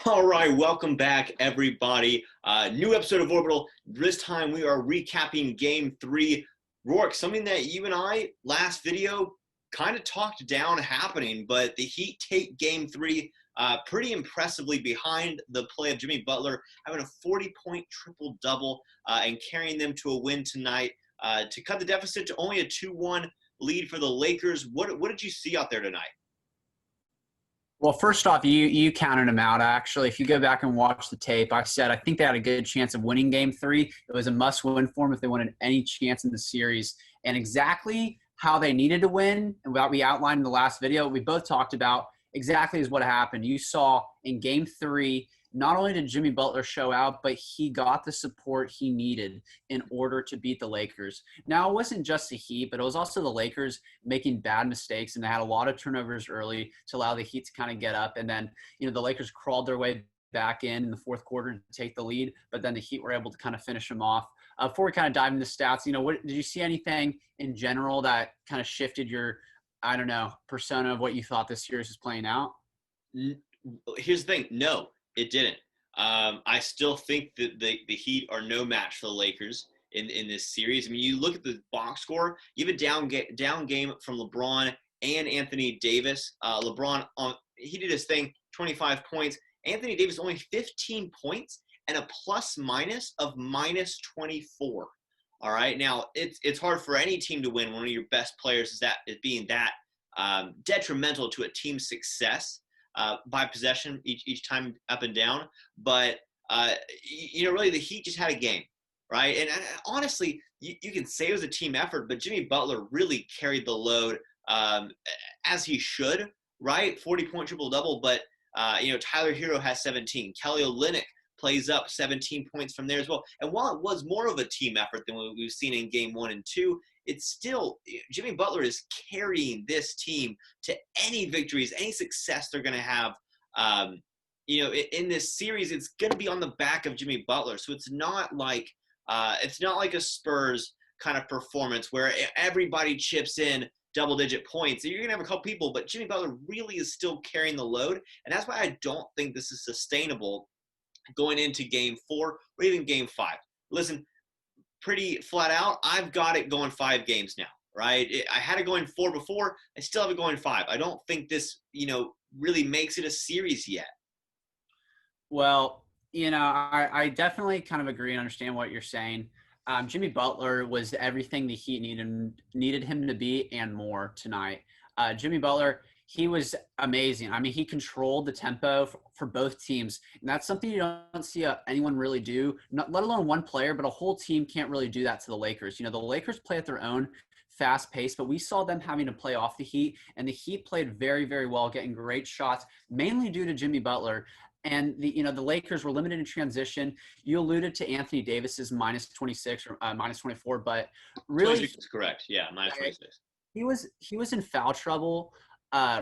All right, welcome back, everybody. New episode of Orbital. This time we are recapping Game 3. Rourke, something that you and I, last video, kind of talked down happening, but the Heat take Game 3 pretty impressively behind the play of Jimmy Butler, having a 40-point triple-double and carrying them to a win tonight to cut the deficit to only a 2-1 lead for the Lakers. What did you see out there tonight? Well, first off, you counted them out. Actually, if you go back and watch the tape, I said I think they had a good chance of winning Game 3. It was a must-win for them if they wanted any chance in the series. And exactly how they needed to win, and what we outlined in the last video, we both talked about exactly is what happened. You saw in Game 3, not only did Jimmy Butler show out, but he got the support he needed in order to beat the Lakers. Now, it wasn't just the Heat, but it was also the Lakers making bad mistakes, and they had a lot of turnovers early to allow the Heat to kind of get up. And then, the Lakers crawled their way back in the fourth quarter to take the lead, but then the Heat were able to kind of finish them off. Before we kind of dive into stats, what did you see anything in general that kind of shifted your, persona of what you thought this series was playing out? Here's the thing. No, it didn't. I still think that the Heat are no match for the Lakers in this series. I mean, you look at the box score, you have a down game from LeBron and Anthony Davis. LeBron, he did his thing, 25 points. Anthony Davis only 15 points and a plus-minus of minus 24. All right, now it's hard for any team to win when one of your best players is being that detrimental to a team's success. By possession each time up and down. But, really the Heat just had a game, right? And honestly, you can say it was a team effort, but Jimmy Butler really carried the load as he should, right? 40-point triple-double, but, Tyler Hero has 17. Kelly Olynyk plays up 17 points from there as well. And while it was more of a team effort than what we've seen in Game 1 and 2, it's still Jimmy Butler is carrying this team to any victories, any success they're going to have. In this series, it's going to be on the back of Jimmy Butler. So it's not like a Spurs kind of performance where everybody chips in double-digit points. You're going to have a couple people, but Jimmy Butler really is still carrying the load, and that's why I don't think this is sustainable going into Game 4 or even Game 5. Listen, pretty flat out, I've got it going 5 games now, right? I had it going 4 before. I still have it going 5. I don't think this, really makes it a series yet. Well, I definitely kind of agree and understand what you're saying. Jimmy Butler was everything the Heat needed him to be and more tonight. Jimmy Butler, he was amazing. I mean, he controlled the tempo for both teams. And that's something you don't see anyone really do, let alone one player, but a whole team can't really do that to the Lakers. The Lakers play at their own fast pace, but we saw them having to play off the Heat, and the Heat played very, very well, getting great shots, mainly due to Jimmy Butler. And the Lakers were limited in transition. You alluded to Anthony Davis's minus 26 or minus 24, but really 26 is correct. Yeah, minus 26. He was in foul trouble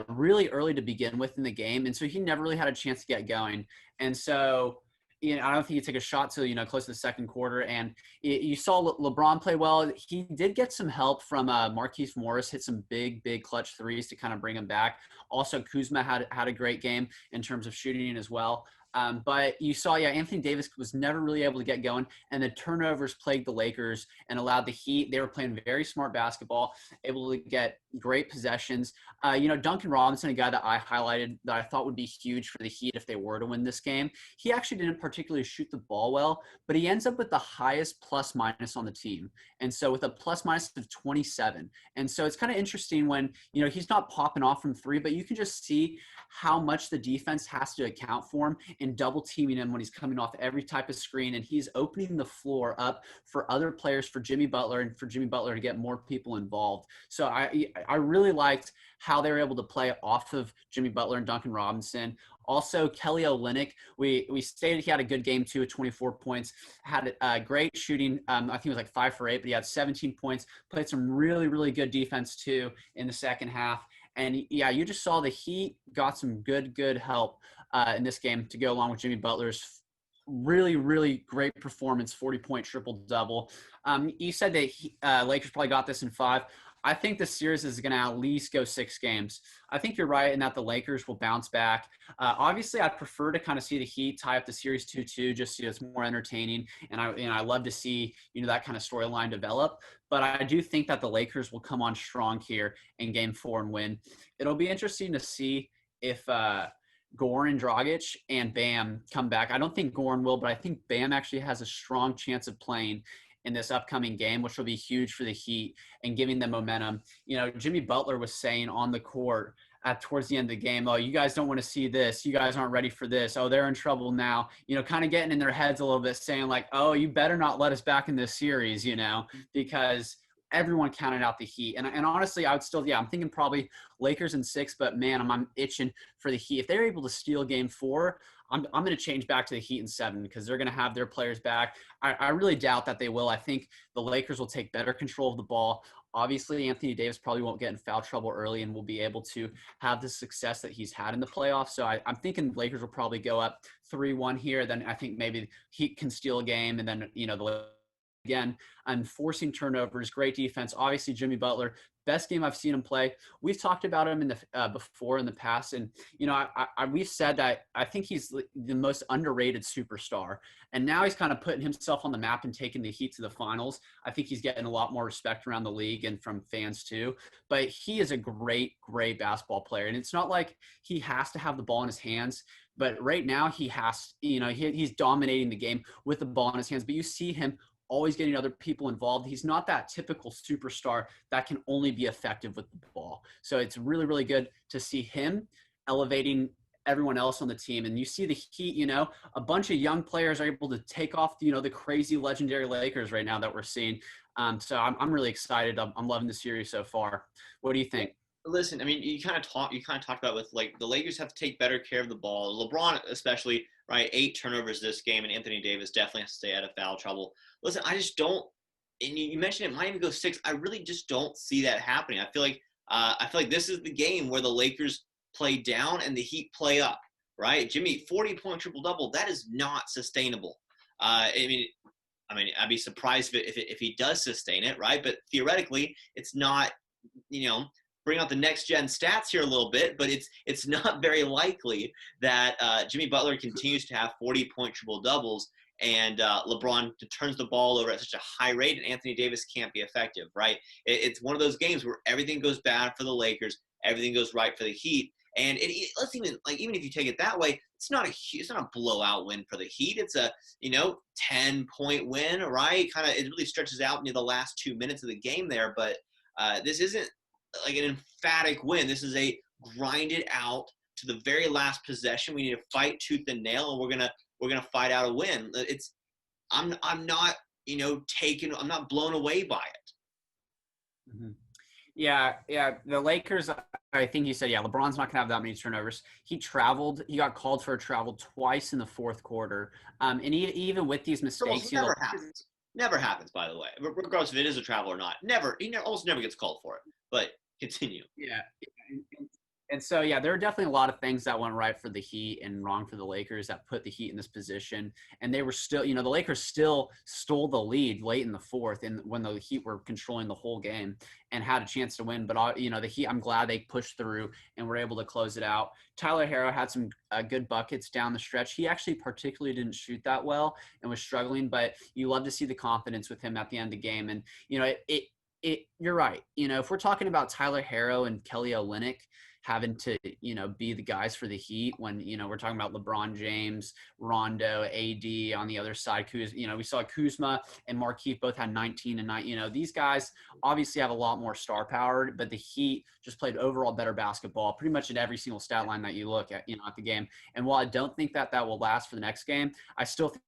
really early to begin with in the game, and so he never really had a chance to get going. And so, I don't think he took a shot till close to the second quarter. And you saw LeBron play well. He did get some help from Marquise Morris, hit some big clutch threes to kind of bring him back. Also, Kuzma had a great game in terms of shooting as well. But you saw, Anthony Davis was never really able to get going, and the turnovers plagued the Lakers and allowed the Heat. They were playing very smart basketball, able to get great possessions. Duncan Robinson, a guy that I highlighted that I thought would be huge for the Heat if they were to win this game. He actually didn't particularly shoot the ball well, but he ends up with the highest plus minus on the team. And so with a plus minus of 27. And so it's kind of interesting when, he's not popping off from 3, but you can just see how much the defense has to account for him and double teaming him when he's coming off every type of screen, and he's opening the floor up for other players, for Jimmy Butler, and for Jimmy Butler to get more people involved. So I really liked how they were able to play off of Jimmy Butler and Duncan Robinson. Also, Kelly Olynyk, we stated he had a good game too, at 24 points, had great shooting. I think it was like 5 for 8, but he had 17 points, played some really, really good defense too in the second half. And you just saw the Heat got some good help in this game to go along with Jimmy Butler's really, really great performance, 40-point triple-double. You said that Lakers probably got this in 5. I think the series is going to at least go 6 games. I think you're right in that the Lakers will bounce back. Obviously, I'd prefer to kind of see the Heat tie up the series 2-2, just so it's more entertaining, and I love to see that kind of storyline develop. But I do think that the Lakers will come on strong here in Game 4 and win. It'll be interesting to see if Goran Dragic and Bam come back. I don't think Goran will, but I think Bam actually has a strong chance of playing in this upcoming game, which will be huge for the Heat and giving them momentum. Jimmy Butler was saying on the court towards the end of the game, oh, you guys don't want to see this. You guys aren't ready for this. Oh, they're in trouble now. Kind of getting in their heads a little bit, saying like, oh, you better not let us back in this series, because everyone counted out the Heat. And honestly, I would still, I'm thinking probably Lakers in 6, but man, I'm itching for the Heat. If they're able to steal Game 4, I'm going to change back to the Heat in 7 because they're going to have their players back. I really doubt that they will. I think the Lakers will take better control of the ball. Obviously, Anthony Davis probably won't get in foul trouble early and will be able to have the success that he's had in the playoffs. So I'm thinking Lakers will probably go up 3-1 here. Then I think maybe Heat can steal a game, and then, the again, forcing turnovers, great defense. Obviously, Jimmy Butler, best game I've seen him play. We've talked about him in the before in the past, and we've said that I think he's the most underrated superstar, and now he's kind of putting himself on the map and taking the Heat to the finals. I think he's getting a lot more respect around the league and from fans too. But he is a great basketball player, and it's not like he has to have the ball in his hands. But right now he has, he's dominating the game with the ball in his hands. But you see him always getting other people involved. He's not that typical superstar that can only be effective with the ball. So it's really, really good to see him elevating everyone else on the team. And you see the Heat, a bunch of young players are able to take off, the crazy legendary Lakers right now that we're seeing. So I'm really excited. I'm loving the series so far. What do you think? Listen, I mean, you kind of talked about with like the Lakers have to take better care of the ball. LeBron, especially, right? 8 turnovers this game, and Anthony Davis definitely has to stay out of foul trouble. Listen, I just don't. And you mentioned it might even go 6. I really just don't see that happening. I feel like this is the game where the Lakers play down and the Heat play up, right? Jimmy, 40-point triple double. That is not sustainable. I mean, I'd be surprised if he does sustain it, right? But theoretically, it's not. Bring out the next gen stats here a little bit, but it's not very likely that Jimmy Butler continues to have 40-point triple doubles and LeBron turns the ball over at such a high rate and Anthony Davis can't be effective, right? It's one of those games where everything goes bad for the Lakers, everything goes right for the Heat, and let's even if you take it that way, it's not a blowout win for the Heat. It's a 10-point win, right? Kind of it really stretches out near the last 2 minutes of the game there, but this isn't like an emphatic win. This is a grinded out to the very last possession. We need to fight tooth and nail, and we're gonna fight out a win. I'm not I'm not blown away by it. Mm-hmm. Yeah. The Lakers, I think you said, LeBron's not gonna have that many turnovers. He got called for a travel twice in the fourth quarter. And even with these mistakes, never happens. Never happens, by the way, regardless if it is a travel or not. He almost never gets called for it. But continue. Yeah. And so, there are definitely a lot of things that went right for the Heat and wrong for the Lakers that put the Heat in this position. And they were still, the Lakers still stole the lead late in the fourth and when the Heat were controlling the whole game and had a chance to win. But, the Heat, I'm glad they pushed through and were able to close it out. Tyler Herro had some good buckets down the stretch. He actually particularly didn't shoot that well and was struggling, but you love to see the confidence with him at the end of the game. And, you're right. If we're talking about Tyler Herro and Kelly Olynyk having to, be the guys for the Heat when, we're talking about LeBron James, Rondo, AD on the other side. We saw Kuzma and Markieff both had 19 and 9. These guys obviously have a lot more star power, but the Heat just played overall better basketball pretty much in every single stat line that you look at, at the game. And while I don't think that will last for the next game, I still think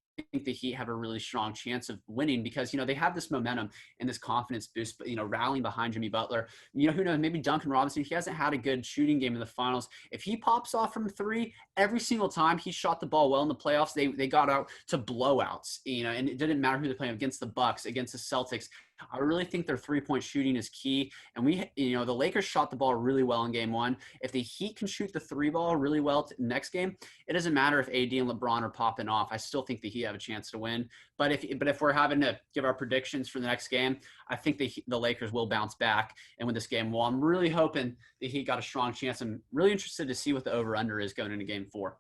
the Heat have a really strong chance of winning because, they have this momentum and this confidence boost, but, rallying behind Jimmy Butler. Who knows, maybe Duncan Robinson, he hasn't had a good shooting game in the finals. If he pops off from 3, every single time he shot the ball well in the playoffs, they got out to blowouts, and it didn't matter who they're playing against the Bucks, against the Celtics. I really think their 3-point shooting is key. And the Lakers shot the ball really well in game one. If the Heat can shoot the three ball really well next game, it doesn't matter if AD and LeBron are popping off. I still think the Heat have a chance to win. But if we're having to give our predictions for the next game, I think the Lakers will bounce back and win this game. Well, I'm really hoping the Heat got a strong chance. I'm really interested to see what the over/under is going into game 4.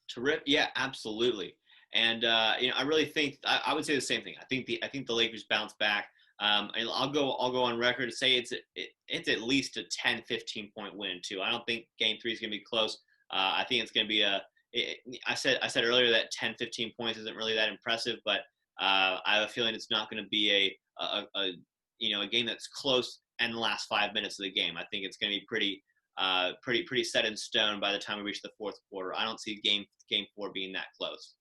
Terrific. Yeah, absolutely. And I really think I would say the same thing. I think the Lakers bounce back. And I'll go on record to say it's at least a 10-15 point win too. I don't think game 3 is going to be close. I think it's going to be I said earlier that 10-15 points isn't really that impressive, but I have a feeling it's not going to be a game that's close in the last 5 minutes of the game. I think it's going to be pretty set in stone by the time we reach the fourth quarter. I don't see game 4 being that close.